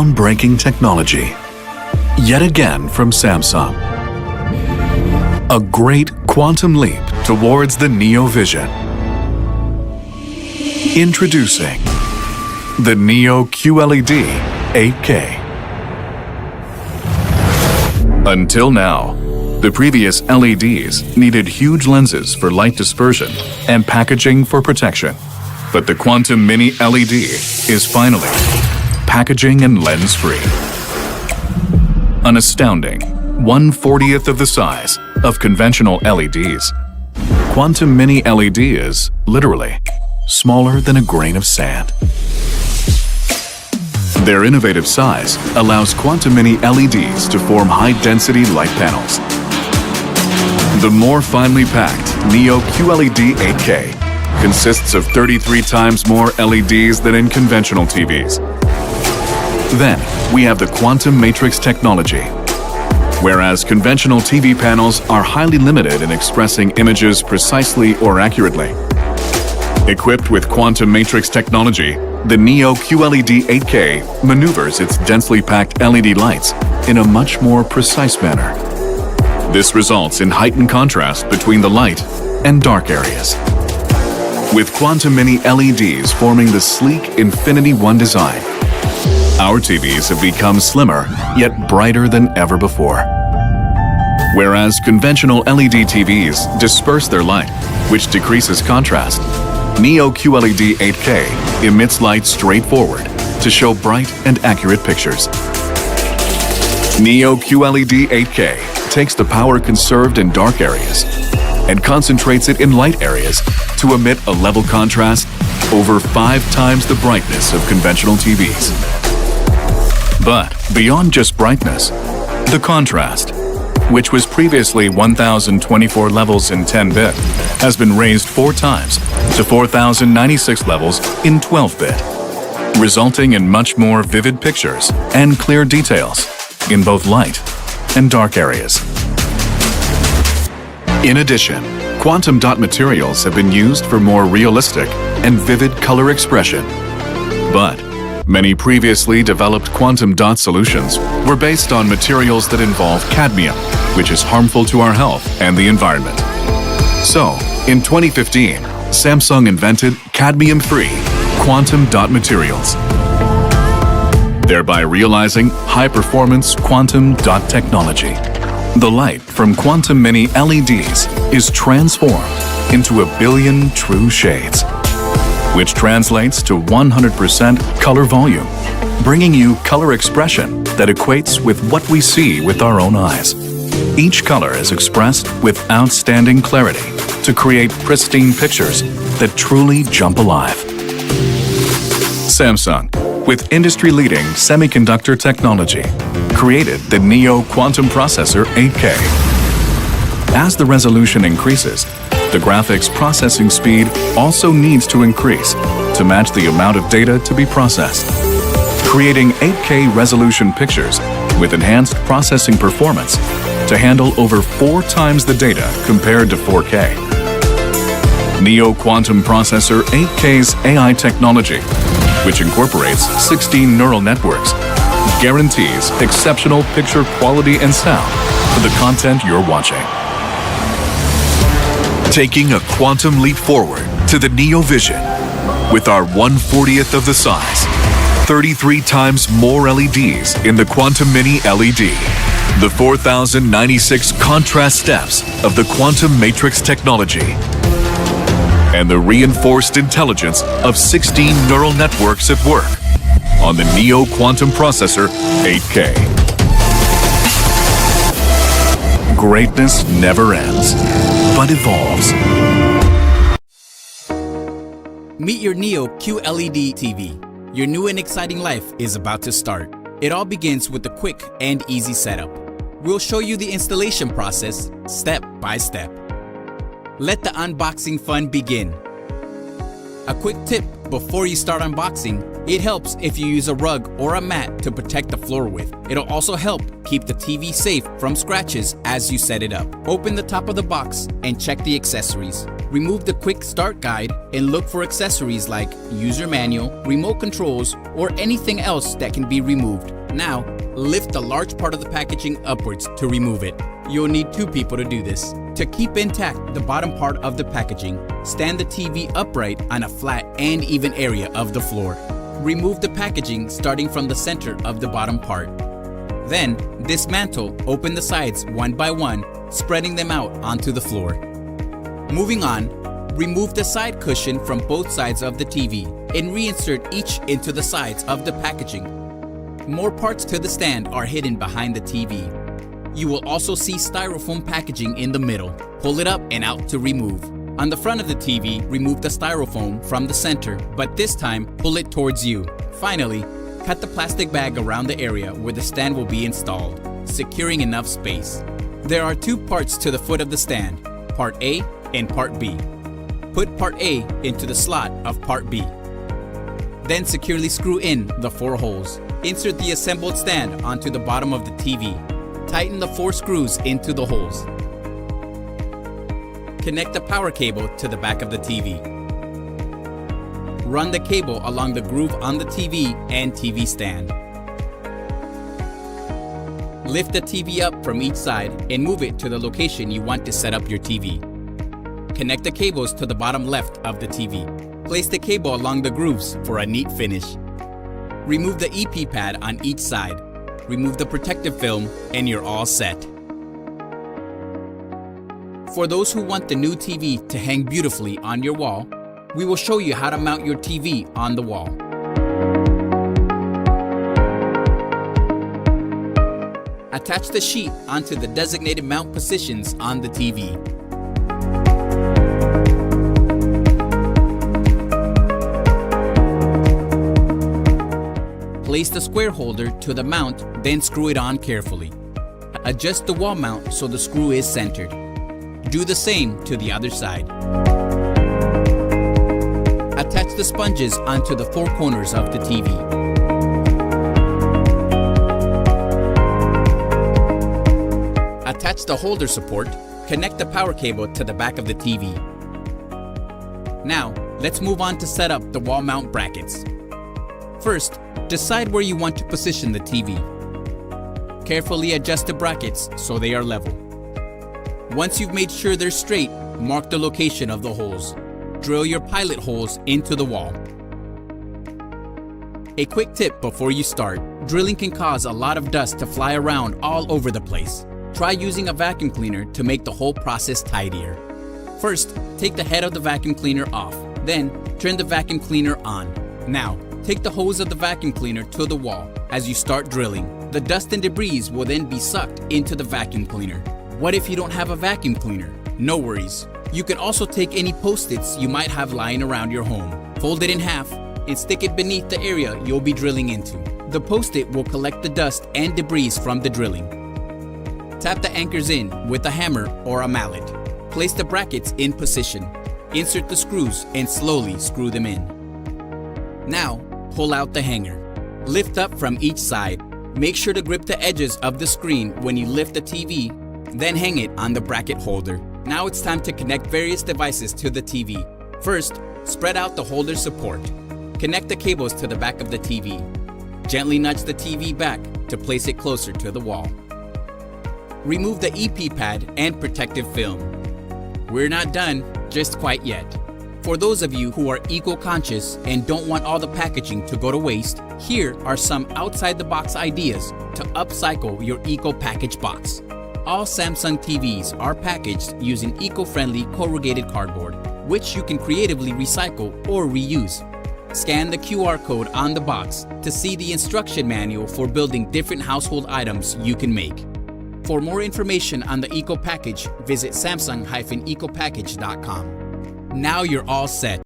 groundbreaking technology. Yet again from Samsung. A great quantum leap towards the Neo vision. Introducing the Neo QLED 8K. Until now, the previous LEDs needed huge lenses for light dispersion and packaging for protection. But the Quantum Mini LED is finally packaging and lens-free. An astounding 1/40th of the size of conventional LEDs, Quantum Mini LED is, literally, smaller than a grain of sand. Their innovative size allows Quantum Mini LEDs to form high-density light panels. The more finely packed Neo QLED 8K consists of 33 times more LEDs than in conventional TVs. Then, we have the quantum matrix technology. Whereas conventional TV panels are highly limited in expressing images precisely or accurately. Equipped with quantum matrix technology, the Neo QLED 8K maneuvers its densely packed LED lights in a much more precise manner. This results in heightened contrast between the light and dark areas. With Quantum Mini LEDs forming the sleek Infinity One design, our TVs have become slimmer yet brighter than ever before. Whereas conventional LED TVs disperse their light, which decreases contrast, Neo QLED 8K emits light straight forward to show bright and accurate pictures. Neo QLED 8K takes the power conserved in dark areas and concentrates it in light areas to emit a level contrast over 5 times the brightness of conventional TVs. But beyond just brightness, the contrast, which was previously 1024 levels in 10-bit, has been raised 4 times to 4096 levels in 12-bit, resulting in much more vivid pictures and clear details in both light and dark areas. In addition, quantum dot materials have been used for more realistic and vivid color expression. But many previously developed quantum dot solutions were based on materials that involve cadmium, which is harmful to our health and the environment. So, in 2015, Samsung invented cadmium-free quantum dot materials, thereby realizing high-performance quantum dot technology. The light from Quantum Mini LEDs is transformed into 1 billion true shades, which translates to 100% color volume, bringing you color expression that equates with what we see with our own eyes. Each color is expressed with outstanding clarity to create pristine pictures that truly jump alive. Samsung, with industry-leading semiconductor technology, created the Neo Quantum Processor 8K. As the resolution increases, the graphics processing speed also needs to increase to match the amount of data to be processed, creating 8K resolution pictures with enhanced processing performance to handle over 4 times the data compared to 4K. Neo Quantum Processor 8K's AI technology, which incorporates 16 neural networks, guarantees exceptional picture quality and sound for the content you're watching. Taking a quantum leap forward to the Neo vision with our 1/40th of the size, 33 times more LEDs in the Quantum Mini LED, the 4096 contrast steps of the quantum matrix technology, and the reinforced intelligence of 16 neural networks at work on the Neo Quantum Processor 8K. Greatness never ends, but evolves. Meet your Neo QLED TV. Your new and exciting life is about to start. It all begins with a quick and easy setup. We'll show you the installation process step by step. Let the unboxing fun begin. A quick tip Before you start unboxing, it helps if you use a rug or a mat to protect the floor with. It'll also help keep the TV safe from scratches as you set it up. Open the top of the box and check the accessories. Remove the quick start guide and look for accessories like user manual, remote controls, or anything else that can be removed. Now, lift the large part of the packaging upwards to remove it. You'll need 2 people to do this. To keep intact the bottom part of the packaging, stand the TV upright on a flat and even area of the floor. Remove the packaging starting from the center of the bottom part. Then, dismantle, open the sides one by one, spreading them out onto the floor. Moving on, remove the side cushion from both sides of the TV and reinsert each into the sides of the packaging. More parts to the stand are hidden behind the TV. You will also see styrofoam packaging in the middle. Pull it up and out to remove. On the front of the TV, remove the styrofoam from the center, but this time, pull it towards you. Finally, cut the plastic bag around the area where the stand will be installed, securing enough space. There are 2 parts to the foot of the stand, Part A and Part B. Put Part A into the slot of Part B. Then securely screw in the 4 holes. Insert the assembled stand onto the bottom of the TV. Tighten the 4 screws into the holes. Connect the power cable to the back of the TV. Run the cable along the groove on the TV and TV stand. Lift the TV up from each side and move it to the location you want to set up your TV. Connect the cables to the bottom left of the TV. Place the cable along the grooves for a neat finish. Remove the EP pad on each side. Remove the protective film and you're all set. For those who want the new TV to hang beautifully on your wall, we will show you how to mount your TV on the wall. Attach the sheet onto the designated mount positions on the TV. Place the square holder to the mount, then screw it on carefully. Adjust the wall mount so the screw is centered. Do the same to the other side. Attach the sponges onto the 4 corners of the TV. Attach the holder support. Connect the power cable to the back of the TV. Now, let's move on to set up the wall mount brackets. First, decide where you want to position the TV. Carefully adjust the brackets so they are level. Once you've made sure they're straight, mark the location of the holes. Drill your pilot holes into the wall. A quick tip before you start: drilling can cause a lot of dust to fly around all over the place. Try using a vacuum cleaner to make the whole process tidier. First, take the head of the vacuum cleaner off. Then, turn the vacuum cleaner on. Now, take the hose of the vacuum cleaner to the wall. As you start drilling, the dust and debris will then be sucked into the vacuum cleaner. What if you don't have a vacuum cleaner? No worries. You can also take any Post-its you might have lying around your home, fold it in half, and stick it beneath the area you'll be drilling into. The Post-it will collect the dust and debris from the drilling. Tap the anchors in with a hammer or a mallet. Place the brackets in position. Insert the screws and slowly screw them in. Now, pull out the hanger. Lift up from each side. Make sure to grip the edges of the screen when you lift the TV, then hang it on the bracket holder. Now it's time to connect various devices to the TV. First, spread out the holder support. Connect the cables to the back of the TV. Gently nudge the TV back to place it closer to the wall. Remove the EP pad and protective film. We're not done just quite yet. For those of you who are eco-conscious and don't want all the packaging to go to waste, here are some outside-the-box ideas to upcycle your eco-package box. All Samsung TVs are packaged using eco-friendly corrugated cardboard, which you can creatively recycle or reuse. Scan the QR code on the box to see the instruction manual for building different household items you can make. For more information on the eco package, visit samsung-ecopackage.com. Now you're all set.